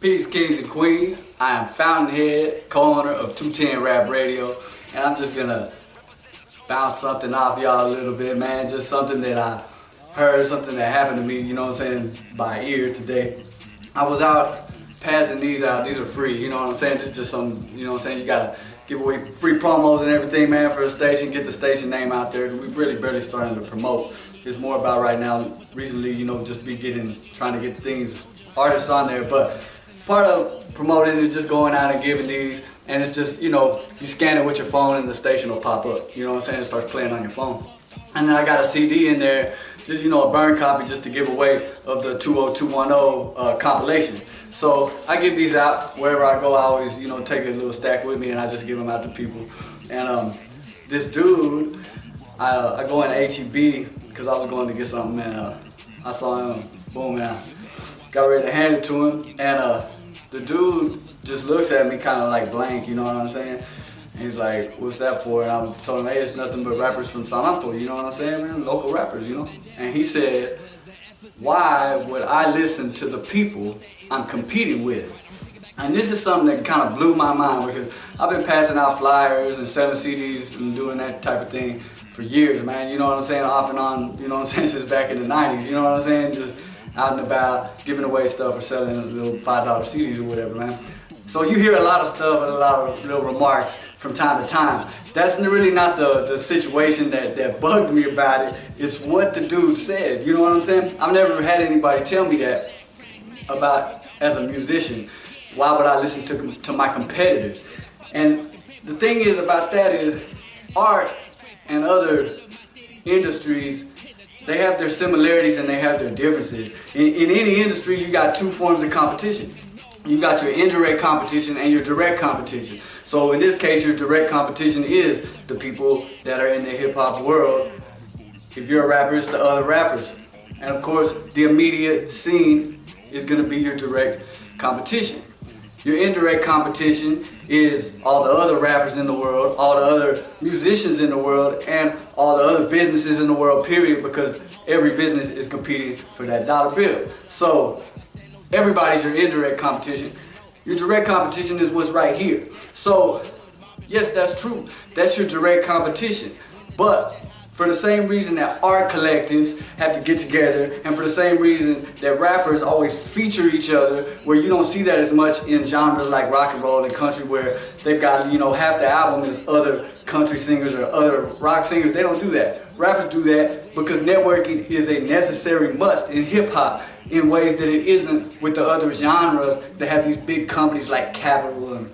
Peace, kings and queens. I am Fountainhead, co-owner of 210 Rap Radio, and I'm just gonna bounce something off y'all a little bit, man. Just something that I heard, something that happened to me, you know what I'm saying, by ear today. I was out passing these out. These are free, you know what I'm saying? Just some, you know what I'm saying? You gotta give away free promos and everything, man, for the station. Get the station name out there. We really barely starting to promote. It's more about right now, recently, you know, just trying to get things, artists on there. But part of promoting is just going out and giving these, and it's just, you know, you scan it with your phone and the station will pop up, you know what I'm saying? It starts playing on your phone. And then I got a CD in there, just, you know, a burn copy just to give away of the 20210 compilation. So I give these out wherever I go. I always, you know, take a little stack with me and I just give them out to people. And this dude, I go in HEB because I was going to get something, and I saw him, boom, and I got ready to hand it to him, and the dude just looks at me kind of like blank, you know what I'm saying? And he's like, what's that for? And I told him, hey, it's nothing but rappers from Anto, you know what I'm saying, man? Local rappers, you know? And he said, why would I listen to the people I'm competing with? And this is something that kind of blew my mind, because I've been passing out flyers and selling CDs and doing that type of thing for years, man, you know what I'm saying? Off and on, you know what I'm saying, since back in the 90s, you know what I'm saying? Just out and about, giving away stuff or selling little $5 CDs or whatever, man. So you hear a lot of stuff and a lot of little remarks from time to time. That's really not the situation that bugged me about it. It's what the dude said, you know what I'm saying? I've never had anybody tell me that about, as a musician, why would I listen to my competitors? And the thing is about that is, art and other industries, they have their similarities and they have their differences. In any industry, you got two forms of competition. You got your indirect competition and your direct competition. So in this case, your direct competition is the people that are in the hip-hop world. If you're a rapper, it's the other rappers. And of course, the immediate scene is gonna be your direct competition. Your indirect competition is all the other rappers in the world, all the other musicians in the world, and all the other businesses in the world, period, because every business is competing for that dollar bill. So everybody's your indirect competition. Your direct competition is what's right here. So yes, that's true. That's your direct competition. But for the same reason that art collectives have to get together, and for the same reason that rappers always feature each other, where you don't see that as much in genres like rock and roll and country, where they've got, you know, half the album is other country singers or other rock singers. They don't do that. Rappers do that because networking is a necessary must in hip hop in ways that it isn't with the other genres that have these big companies like Capitol and,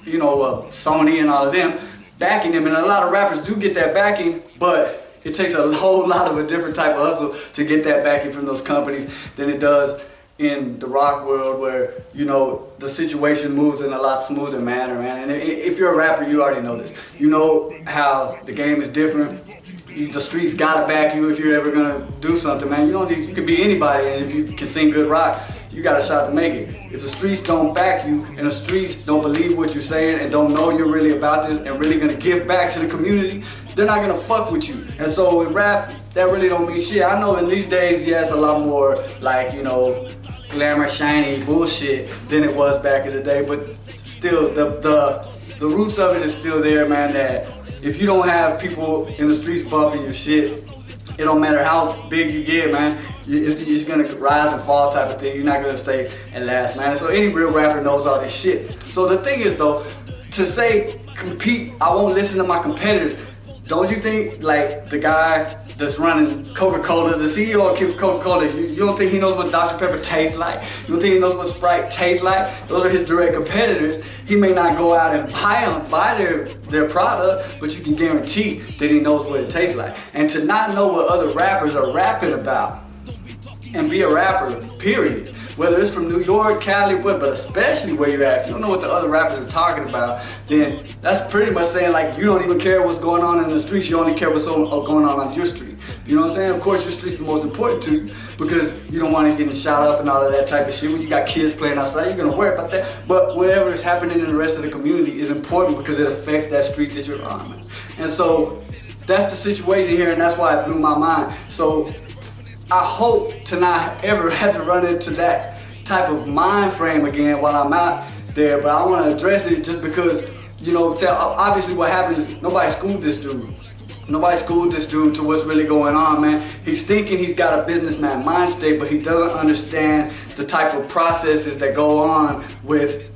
you know, Sony and all of them backing them. And a lot of rappers do get that backing, but it takes a whole lot of a different type of hustle to get that backing from those companies than it does in the rock world, where, you know, the situation moves in a lot smoother manner, man. And if you're a rapper, you already know this. You know how the game is different. The streets gotta back you if you're ever gonna do something, man. You can be anybody, and if you can sing good rock, you got a shot to make it. If the streets don't back you, and the streets don't believe what you're saying, and don't know you're really about this, and really gonna give back to the community, they're not gonna fuck with you. And so with rap, that really don't mean shit. I know in these days, yeah, it's a lot more like, you know, glamour, shiny bullshit than it was back in the day, but still, the roots of it is still there, man, that if you don't have people in the streets bumping your shit, it don't matter how big you get, man. It's gonna rise and fall type of thing. You're not gonna stay and last, man. So any real rapper knows all this shit. So the thing is, though, to say compete, I won't listen to my competitors. Don't you think, like, the guy that's running Coca-Cola, the CEO of Coca-Cola, you don't think he knows what Dr. Pepper tastes like? You don't think he knows what Sprite tastes like? Those are his direct competitors. He may not go out and buy their product, but you can guarantee that he knows what it tastes like. And to not know what other rappers are rapping about and be a rapper, period, whether it's from New York, Cali, but especially where you're at, if you don't know what the other rappers are talking about, then that's pretty much saying, like, you don't even care what's going on in the streets, you only care what's going on your street. You know what I'm saying? Of course, your street's the most important to you, because you don't want to get shot up and all of that type of shit. When you got kids playing outside, you're gonna worry about that. But whatever is happening in the rest of the community is important because it affects that street that you're on. And so that's the situation here, and that's why it blew my mind. So I hope to not ever have to run into that type of mind frame again while I'm out there, but I want to address it just because, you know, obviously what happened is nobody schooled this dude. Nobody schooled this dude to what's really going on, man. He's thinking he's got a businessman mind state, but he doesn't understand the type of processes that go on with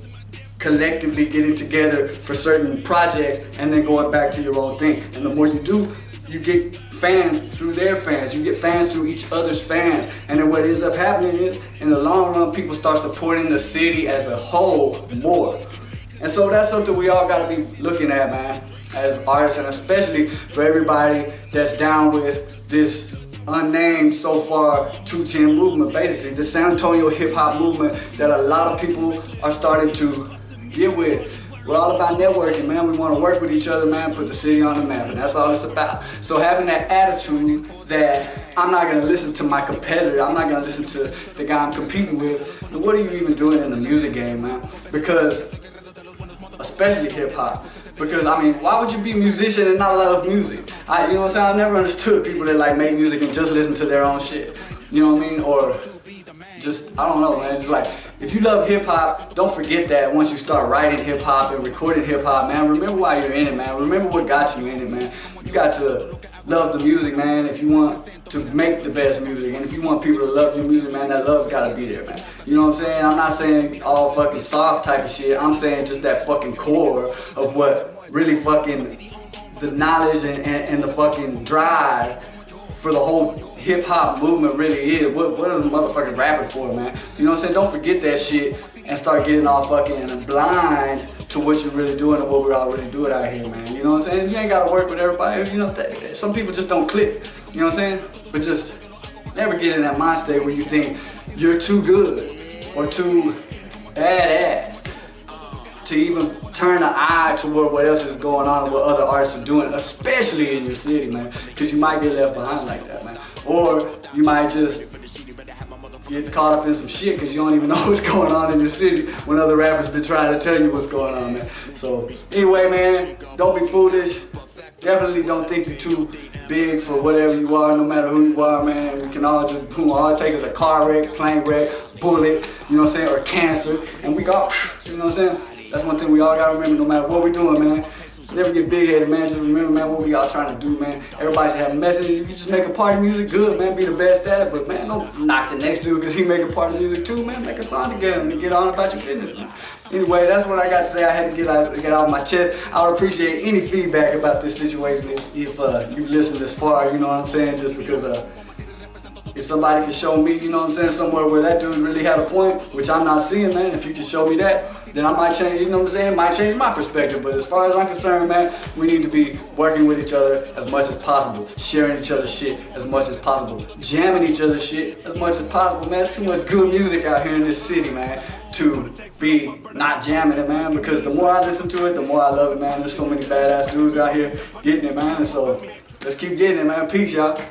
collectively getting together for certain projects and then going back to your own thing. And the more you do, you get fans through their fans. You get fans through each other's fans. And then what ends up happening is, in the long run, people start supporting the city as a whole more. And so that's something we all gotta be looking at, man, as artists, and especially for everybody that's down with this unnamed so far 210 movement, basically the San Antonio hip hop movement that a lot of people are starting to get with. We're all about networking, man. We want to work with each other, man, put the city on the map, and that's all it's about. So having that attitude that I'm not going to listen to my competitor, I'm not going to listen to the guy I'm competing with, what are you even doing in the music game, man? Because, especially hip hop, because, I mean, why would you be a musician and not love music? You know what I'm saying? I've never understood people that like make music and just listen to their own shit. You know what I mean? Or just, I don't know, man. It's like, if you love hip hop, don't forget that once you start writing hip hop and recording hip hop, man, remember why you're in it, man. Remember what got you in it, man. You got to love the music, man, if you want to make the best music. And if you want people to love your music, man, that love's gotta be there, man. You know what I'm saying? I'm not saying all fucking soft type of shit. I'm saying just that fucking core of what really fucking the knowledge and the fucking drive for the whole hip-hop movement really is. What are the motherfucking rapping for, man? You know what I'm saying? Don't forget that shit and start getting all fucking blind to what you're really doing and what we're all really doing out here, man. You know what I'm saying? You ain't gotta work with everybody. You know, some people just don't click. You know what I'm saying? But just never get in that mind state where you think you're too good or too badass to even turn an eye toward what else is going on and what other artists are doing, especially in your city, man. Because you might get left behind like that, man. Or you might just get caught up in some shit because you don't even know what's going on in your city when other rappers been trying to tell you what's going on, man. So anyway, man, don't be foolish. Definitely don't think you're too big for whatever you are, no matter who you are, man. We can all just, all it takes is a car wreck, plane wreck, bullet, you know what I'm saying, or cancer, and we go, you know what I'm saying? That's one thing we all gotta remember no matter what we're doing, man. Never get big-headed, man. Just remember, man, what we all trying to do, man. Everybody should have a message. If you just make a party music good, man, be the best at it. But, man, don't knock the next dude because he make a party music too, man. Make a song together and get on about your business, man. Anyway, that's what I got to say. I had to get out of my chest. I would appreciate any feedback about this situation if you've listened this far, you know what I'm saying? Just because if somebody can show me, you know what I'm saying, somewhere where that dude really had a point, which I'm not seeing, man, if you can show me that, then I might change, you know what I'm saying, it might change my perspective. But as far as I'm concerned, man, we need to be working with each other as much as possible, sharing each other's shit as much as possible, jamming each other's shit as much as possible, man. There's too much good music out here in this city, man, to be not jamming it, man, because the more I listen to it, the more I love it, man. There's so many badass dudes out here getting it, man, and so let's keep getting it, man. Peace, y'all.